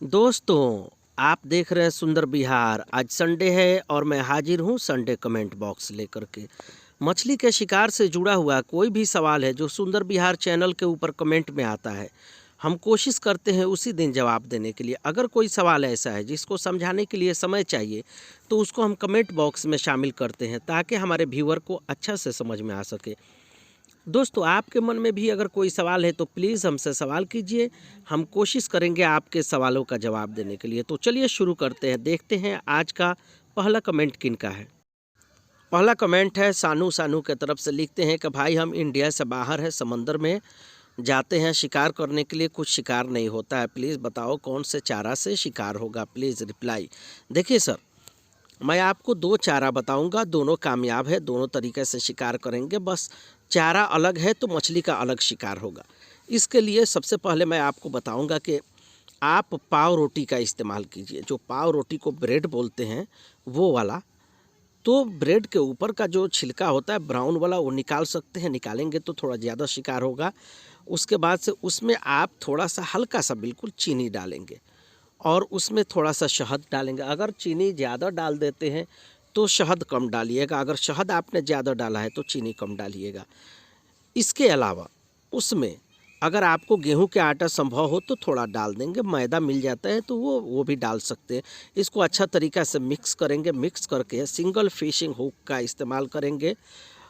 दोस्तों, आप देख रहे हैं सुंदर बिहार। आज संडे है और मैं हाजिर हूँ संडे कमेंट बॉक्स लेकर के। मछली के शिकार से जुड़ा हुआ कोई भी सवाल है जो सुंदर बिहार चैनल के ऊपर कमेंट में आता है, हम कोशिश करते हैं उसी दिन जवाब देने के लिए। अगर कोई सवाल ऐसा है जिसको समझाने के लिए समय चाहिए तो उसको हम कमेंट बॉक्स में शामिल करते हैं ताकि हमारे व्यूअर को अच्छा से समझ में आ सके। दोस्तों, आपके मन में भी अगर कोई सवाल है तो प्लीज़ हमसे सवाल कीजिए। हम कोशिश करेंगे आपके सवालों का जवाब देने के लिए। तो चलिए शुरू करते हैं, देखते हैं आज का पहला कमेंट किन का है। पहला कमेंट है सानू सानू के तरफ से। लिखते हैं कि भाई हम इंडिया से बाहर है, समंदर में जाते हैं शिकार करने के लिए, कुछ शिकार नहीं होता है, प्लीज़ बताओ कौन से चारा से शिकार होगा, प्लीज़ रिप्लाई। देखिए सर, मैं आपको दो चारा बताऊंगा, दोनों कामयाब है, दोनों तरीके से शिकार करेंगे। बस चारा अलग है तो मछली का अलग शिकार होगा। इसके लिए सबसे पहले मैं आपको बताऊंगा कि आप पाव रोटी का इस्तेमाल कीजिए। जो पाव रोटी को ब्रेड बोलते हैं वो वाला, तो ब्रेड के ऊपर का जो छिलका होता है ब्राउन वाला वो निकाल सकते हैं। निकालेंगे तो थोड़ा ज़्यादा शिकार होगा। उसके बाद से उसमें आप थोड़ा सा हल्का सा बिल्कुल चीनी डालेंगे और उसमें थोड़ा सा शहद डालेंगे। अगर चीनी ज़्यादा डाल देते हैं तो शहद कम डालिएगा, अगर शहद आपने ज़्यादा डाला है तो चीनी कम डालिएगा। इसके अलावा उसमें अगर आपको गेहूं के आटा संभव हो तो थोड़ा डाल देंगे, मैदा मिल जाता है तो वो भी डाल सकते हैं। इसको अच्छा तरीक़ा से मिक्स करेंगे। मिक्स करके सिंगल फिशिंग हुक का इस्तेमाल करेंगे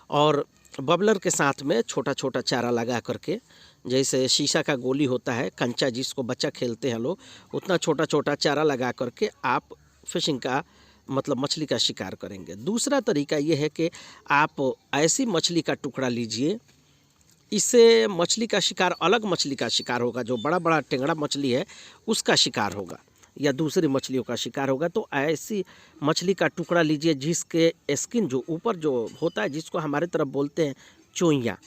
और बबलर के साथ में छोटा छोटा चारा लगा करके, जैसे शीशा का गोली होता है कंचा जिसको बच्चा खेलते हैं लोग, उतना छोटा छोटा चारा लगा करके आप फिशिंग का मतलब मछली का शिकार करेंगे। दूसरा तरीका ये है कि आप ऐसी मछली का टुकड़ा लीजिए, इससे मछली का शिकार अलग मछली का शिकार होगा। जो बड़ा बड़ा टेंगड़ा मछली है उसका शिकार होगा या दूसरी मछलियों का शिकार होगा। तो ऐसी मछली का टुकड़ा लीजिए जिसके स्किन जो ऊपर जो होता है, जिसको हमारे तरफ बोलते हैं चोइयाँ,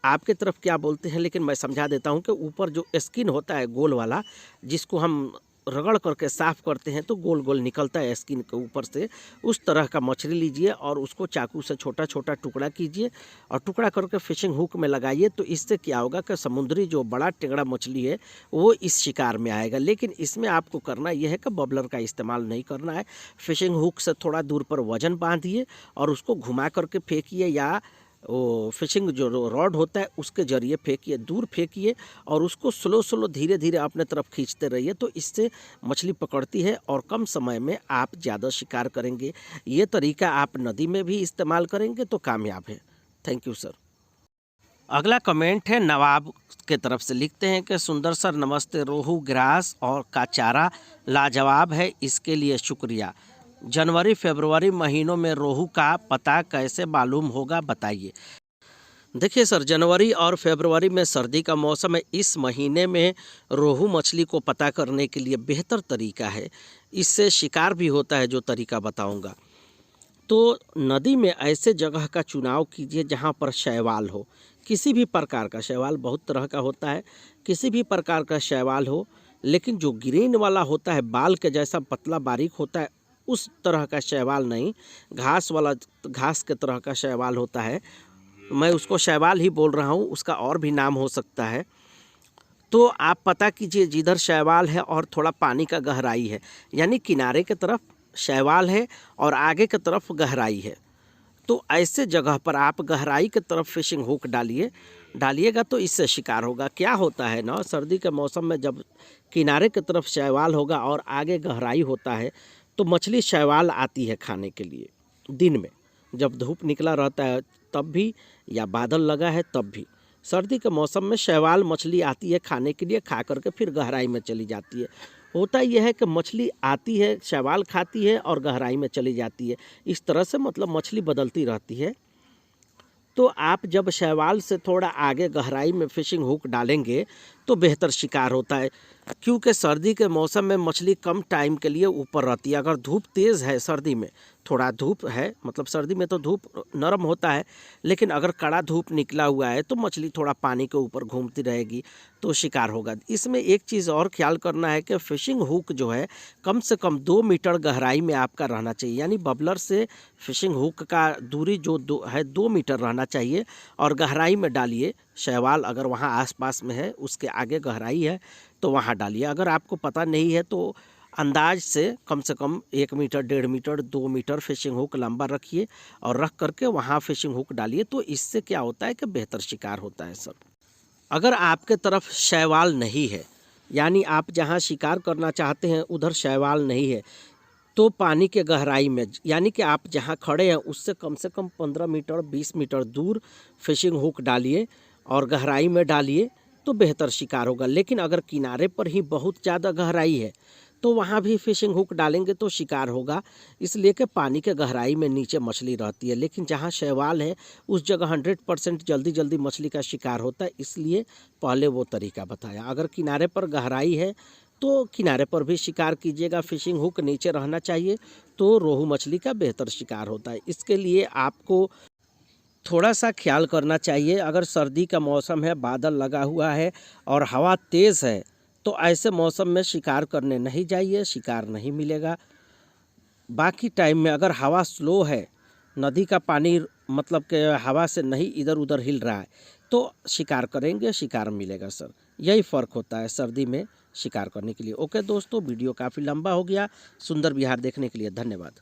आपके तरफ क्या बोलते हैं लेकिन मैं समझा देता हूँ कि ऊपर जो स्किन होता है गोल वाला, जिसको हम रगड़ करके साफ़ करते हैं तो गोल गोल निकलता है स्किन के ऊपर से, उस तरह का मछली लीजिए और उसको चाकू से छोटा छोटा टुकड़ा कीजिए और टुकड़ा करके फिशिंग हुक में लगाइए। तो इससे क्या होगा कि समुद्री जो बड़ा टेंगड़ा मछली है वो इस शिकार में आएगा। लेकिन इसमें आपको करना यह है कि बबलर का इस्तेमाल नहीं करना है। फिशिंग हुक से थोड़ा दूर पर वजन बांधिए और उसको घुमा करके फेंकिए, या वो फिशिंग जो रॉड होता है उसके ज़रिए फेंकिए, दूर फेंकिए और उसको स्लो स्लो धीरे धीरे अपने तरफ खींचते रहिए। तो इससे मछली पकड़ती है और कम समय में आप ज़्यादा शिकार करेंगे। ये तरीका आप नदी में भी इस्तेमाल करेंगे तो कामयाब है। Thank you sir. अगला कमेंट है नवाब के तरफ से। लिखते हैं कि सुंदर सर नमस्ते, रोहू ग्रास और का चारा लाजवाब है, इसके लिए शुक्रिया। जनवरी फरवरी महीनों में रोहू का पता कैसे मालूम होगा, बताइए। देखिए सर, जनवरी और फरवरी में सर्दी का मौसम है। इस महीने में रोहू मछली को पता करने के लिए बेहतर तरीका है, इससे शिकार भी होता है जो तरीका बताऊंगा। तो नदी में ऐसे जगह का चुनाव कीजिए जहाँ पर शैवाल हो, किसी भी प्रकार का शैवाल, बहुत तरह का होता है, किसी भी प्रकार का शैवाल हो, लेकिन जो ग्रीन वाला होता है बाल के जैसा पतला बारीक होता है उस तरह का शैवाल नहीं, घास वाला, घास के तरह का शैवाल होता है, मैं उसको शैवाल ही बोल रहा हूँ, उसका और भी नाम हो सकता है। तो आप पता कीजिए जिधर शैवाल है और थोड़ा पानी का गहराई है, यानी किनारे की तरफ शैवाल है और आगे की तरफ गहराई है, तो ऐसे जगह पर आप गहराई की तरफ फिशिंग हुक डालिएगा तो इससे शिकार होगा। क्या होता है ना, सर्दी के मौसम में जब किनारे की तरफ शैवाल होगा और आगे गहराई होता है तो मछली शैवाल आती है खाने के लिए। दिन में जब धूप निकला रहता है तब भी, या बादल लगा है तब भी, सर्दी के मौसम में शैवाल मछली आती है खाने के लिए, खा करके फिर गहराई में चली जाती है। होता यह है कि मछली आती है, शैवाल खाती है और गहराई में चली जाती है। इस तरह से मतलब मछली बदलती रहती है। तो आप जब शैवाल से थोड़ा आगे गहराई में फिशिंग हुक डालेंगे तो बेहतर शिकार होता है, क्योंकि सर्दी के मौसम में मछली कम टाइम के लिए ऊपर रहती है। अगर धूप तेज़ है, सर्दी में थोड़ा धूप है, मतलब सर्दी में तो धूप नरम होता है, लेकिन अगर कड़ा धूप निकला हुआ है तो मछली थोड़ा पानी के ऊपर घूमती रहेगी तो शिकार होगा। इसमें एक चीज़ और ख्याल करना है कि फिशिंग हुक जो है कम से कम 2 मीटर गहराई में आपका रहना चाहिए, यानी बबलर से फिशिंग हुक का दूरी जो है 2 मीटर रहना चाहिए और गहराई में डालिए शैवाल अगर वहाँ आसपास में है, उसके आगे गहराई है तो वहाँ डालिए। अगर आपको पता नहीं है तो अंदाज से कम 1 metre, 1.5 metre, 2 metre fishing hook लंबा रखिए और रख करके वहाँ फिशिंग हुक डालिए। तो इससे क्या होता है कि बेहतर शिकार होता है सर। अगर आपके तरफ शैवाल नहीं है, यानी आप जहाँ शिकार करना चाहते हैं उधर शैवाल नहीं है, तो पानी के गहराई में, यानी कि आप जहाँ खड़े हैं उससे कम से कम 15 मीटर 20 मीटर दूर फिशिंग हुक डालिए और गहराई में डालिए तो बेहतर शिकार होगा। लेकिन अगर किनारे पर ही बहुत ज़्यादा गहराई है तो वहाँ भी फिशिंग हुक डालेंगे तो शिकार होगा, इसलिए कि पानी के गहराई में नीचे मछली रहती है। लेकिन जहाँ शैवाल है उस जगह 100% जल्दी जल्दी मछली का शिकार होता है, इसलिए पहले वो तरीका बताया। अगर किनारे पर गहराई है तो किनारे पर भी शिकार कीजिएगा, फिशिंग हुक नीचे रहना चाहिए तो रोहू मछली का बेहतर शिकार होता है। इसके लिए आपको थोड़ा सा ख्याल करना चाहिए। अगर सर्दी का मौसम है, बादल लगा हुआ है और हवा तेज़ है तो ऐसे मौसम में शिकार करने नहीं जाइए, शिकार नहीं मिलेगा। बाकी टाइम में अगर हवा स्लो है, नदी का पानी मतलब कि हवा से नहीं इधर उधर हिल रहा है तो शिकार करेंगे, शिकार मिलेगा सर। यही फ़र्क होता है सर्दी में शिकार करने के लिए। ओके दोस्तों, वीडियो काफ़ी लंबा हो गया। सुंदर विहार देखने के लिए धन्यवाद।